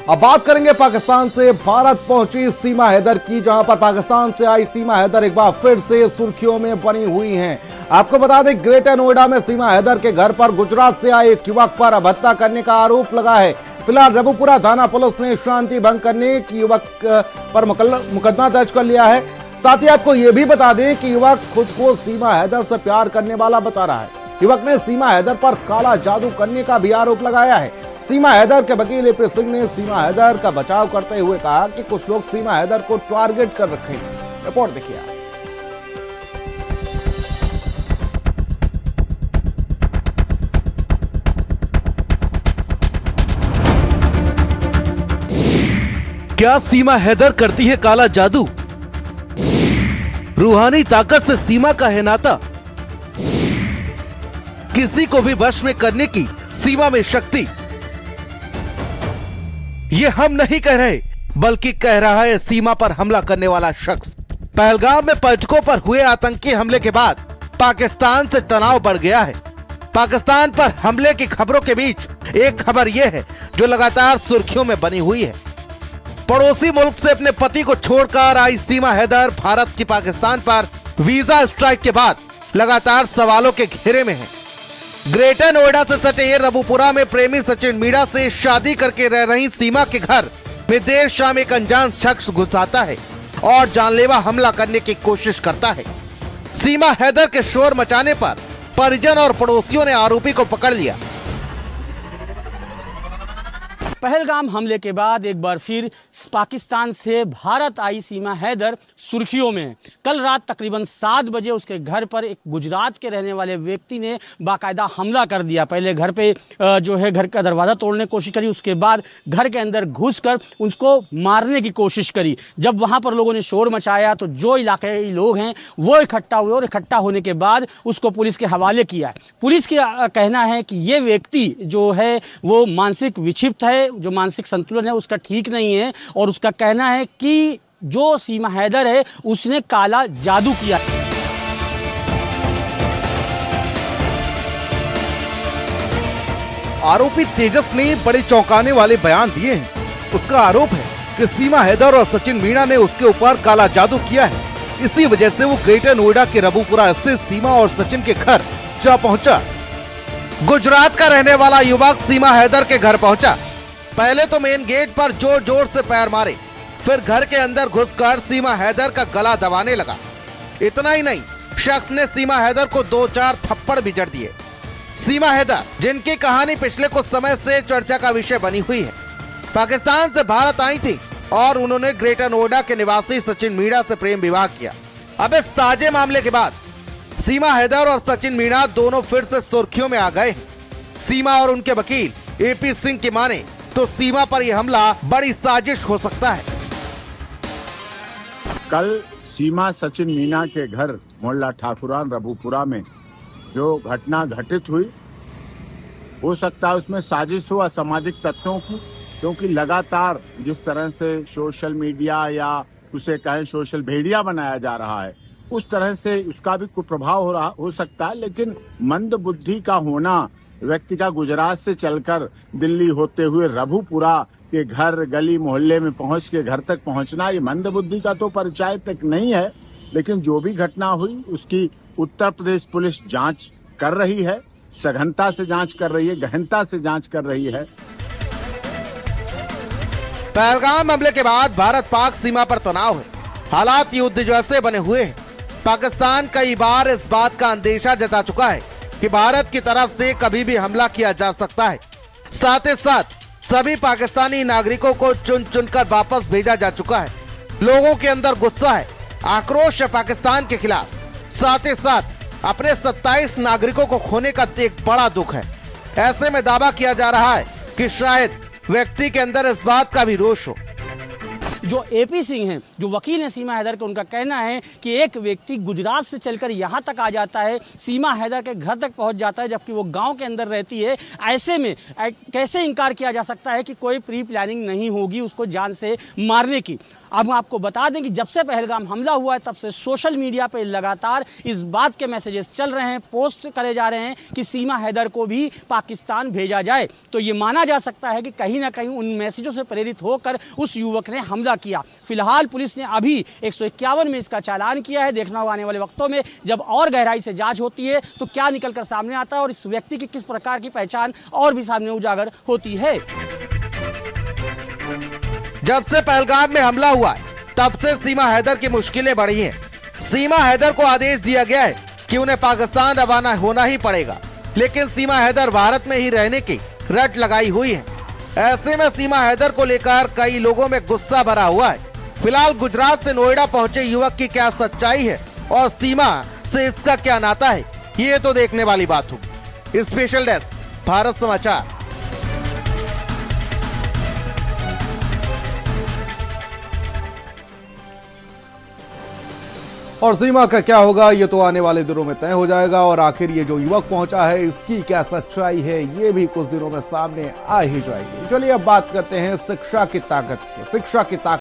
अब बात करेंगे पाकिस्तान से भारत पहुंची सीमा हैदर की, जहां पर पाकिस्तान से आई सीमा हैदर एक बार फिर से सुर्खियों में बनी हुई हैं। आपको बता दें, ग्रेटर नोएडा में सीमा हैदर के घर पर गुजरात से आए एक युवक पर हत्या करने का आरोप लगा है। फिलहाल रबुपुरा थाना पुलिस ने शांति भंग करने की युवक पर मुकदमा दर्ज कर लिया है। साथ ही आपको यह भी बता दें कि युवक खुद को सीमा हैदर से प्यार करने वाला बता रहा है। युवक ने सीमा हैदर पर काला जादू करने का भी आरोप लगाया है। सीमा हैदर के वकील ए.पी. सिंह ने सीमा हैदर का बचाव करते हुए कहा कि कुछ लोग सीमा हैदर को टारगेट कर रखे हैं। रिपोर्ट देखिए। क्या सीमा हैदर करती है काला जादू? रूहानी ताकत से सीमा का है नाता। किसी को भी वश में करने की सीमा में शक्ति। ये हम नहीं कह रहे, बल्कि कह रहा है सीमा पर हमला करने वाला शख्स। पहलगाम में पर्यटकों पर हुए आतंकी हमले के बाद पाकिस्तान से तनाव बढ़ गया है। पाकिस्तान पर हमले की खबरों के बीच एक खबर यह है जो लगातार सुर्खियों में बनी हुई है। पड़ोसी मुल्क से अपने पति को छोड़कर आई सीमा हैदर भारत की पाकिस्तान पर वीजा स्ट्राइक के बाद लगातार सवालों के घेरे में है। ग्रेटर नोएडा से सटे रबुपुरा में प्रेमी सचिन मीणा से शादी करके रह रही सीमा के घर में देर शाम एक अनजान शख्स घुस आता है और जानलेवा हमला करने की कोशिश करता है। सीमा हैदर के शोर मचाने पर परिजन और पड़ोसियों ने आरोपी को पकड़ लिया। पहलगाम हमले के बाद एक बार फिर पाकिस्तान से भारत आई सीमा हैदर सुर्खियों में। कल रात तकरीबन 7 बजे उसके घर पर एक गुजरात के रहने वाले व्यक्ति ने बाकायदा हमला कर दिया। पहले घर पे जो है घर का दरवाज़ा तोड़ने की कोशिश करी, उसके बाद घर के अंदर घुसकर उसको मारने की कोशिश करी। जब वहाँ पर लोगों ने शोर मचाया तो जो इलाके लोग हैं वो इकट्ठा हुए और इकट्ठा होने के बाद उसको पुलिस के हवाले किया। पुलिस का कहना है कि ये व्यक्ति जो है वो मानसिक विक्षिप्त है, जो मानसिक संतुलन है उसका ठीक नहीं है, और उसका कहना है कि जो सीमा हैदर है उसने काला जादू किया। आरोपी तेजस ने बड़े चौंकाने वाले बयान दिए हैं। उसका आरोप है कि सीमा हैदर और सचिन मीणा ने उसके ऊपर काला जादू किया है। इसी वजह से वो ग्रेटर नोएडा के रबुपुरा स्थित सीमा और सचिन के घर जा पहुंचा। गुजरात का रहने वाला युवक सीमा हैदर के घर पहुंचा। पहले तो मेन गेट पर जोर जोर से पैर मारे, फिर घर के अंदर घुसकर सीमा हैदर का गला दबाने लगा। इतना ही नहीं, शख्स ने सीमा हैदर को 2-4 थप्पड़ भी जड़ दिए। सीमा हैदर, जिनकी कहानी पिछले कुछ समय से चर्चा का विषय बनी हुई है, पाकिस्तान से भारत आई थी और उन्होंने ग्रेटर नोएडा के निवासी सचिन मीणा से प्रेम विवाह किया। अब इस ताजे मामले के बाद सीमा हैदर और सचिन मीणा दोनों फिर से सुर्खियों में आ गए हैं। सीमा और उनके वकील ए.पी. सिंह की माने तो सीमा पर यह हमला बड़ी साजिश हो सकता है। कल सीमा सचिन मीणा के घर मोहल्ला ठाकुरान रबुपुरा में जो घटना घटित हुई, हो सकता है उसमें साजिश हो असामाजिक तत्वों की, क्योंकि लगातार जिस तरह से सोशल मीडिया या उसे कहें सोशल भेड़िया बनाया जा रहा है, उस तरह से उसका भी कुछ प्रभाव हो सकता है। लेकिन मंद बुद्धि का होना, व्यक्ति का गुजरात से चलकर दिल्ली होते हुए रबुपुरा के घर गली मोहल्ले में पहुंच के घर तक पहुंचना, ये मंद बुद्धि का तो परिचय तक नहीं है। लेकिन जो भी घटना हुई उसकी उत्तर प्रदेश पुलिस जांच कर रही है, सघनता से जांच कर रही है, गहनता से जांच कर रही है। पहलगाम हमले के बाद भारत पाक सीमा पर तनाव है। हालात युद्ध जैसे बने हुए हैं। पाकिस्तान कई बार इस बात का अंदेशा जता चुका है कि भारत की तरफ से कभी भी हमला किया जा सकता है। साथ ही साथ सभी पाकिस्तानी नागरिकों को चुन चुनकर वापस भेजा जा चुका है। लोगों के अंदर गुस्सा है, आक्रोश है पाकिस्तान के खिलाफ। साथ ही साथ अपने 27 नागरिकों को खोने का एक बड़ा दुख है। ऐसे में दावा किया जा रहा है कि शायद व्यक्ति के अंदर इस बात का भी रोष हो। जो एपी सिंह हैं, जो वकील हैं सीमा हैदर के, उनका कहना है कि एक व्यक्ति गुजरात से चलकर यहाँ तक आ जाता है, सीमा हैदर के घर तक पहुँच जाता है, जबकि वो गाँव के अंदर रहती है। ऐसे में कैसे इनकार किया जा सकता है कि कोई प्री प्लानिंग नहीं होगी उसको जान से मारने की। अब हम आपको बता दें कि जब से पहलगाम हमला हुआ है तब से सोशल मीडिया पर लगातार इस बात के मैसेजेस चल रहे हैं, पोस्ट करे जा रहे हैं कि सीमा हैदर को भी पाकिस्तान भेजा जाए। तो ये माना जा सकता है कि कहीं ना कहीं उन मैसेजों से प्रेरित होकर उस युवक ने हमला किया। फिलहाल पुलिस ने अभी 151 में इसका चालान किया है। देखना होगा आने वाले वक्तों में जब और गहराई से जांच होती है तो क्या निकलकर सामने आता है और इस व्यक्ति की किस प्रकार की पहचान और भी सामने उजागर होती है। जब से पहलगाम में हमला हुआ है तब से सीमा हैदर की मुश्किलें बढ़ी हैं। सीमा हैदर को आदेश दिया गया है कि उन्हें पाकिस्तान रवाना होना ही पड़ेगा, लेकिन सीमा हैदर भारत में ही रहने की रट लगाई हुई है। ऐसे में सीमा हैदर को लेकर कई लोगों में गुस्सा भरा हुआ है। फिलहाल गुजरात से नोएडा पहुंचे युवक की क्या सच्चाई है और सीमा से इसका क्या नाता है, ये तो देखने वाली बात होगी। स्पेशल डेस्क, भारत समाचार। और सीमा का क्या होगा ये तो आने वाले दिनों में तय हो जाएगा, और आखिर ये जो युवक पहुंचा है इसकी क्या सच्चाई है ये भी कुछ दिनों में सामने आ ही जाएगी। चलिए अब बात करते हैं शिक्षा की ताकत की। शिक्षा की ताकत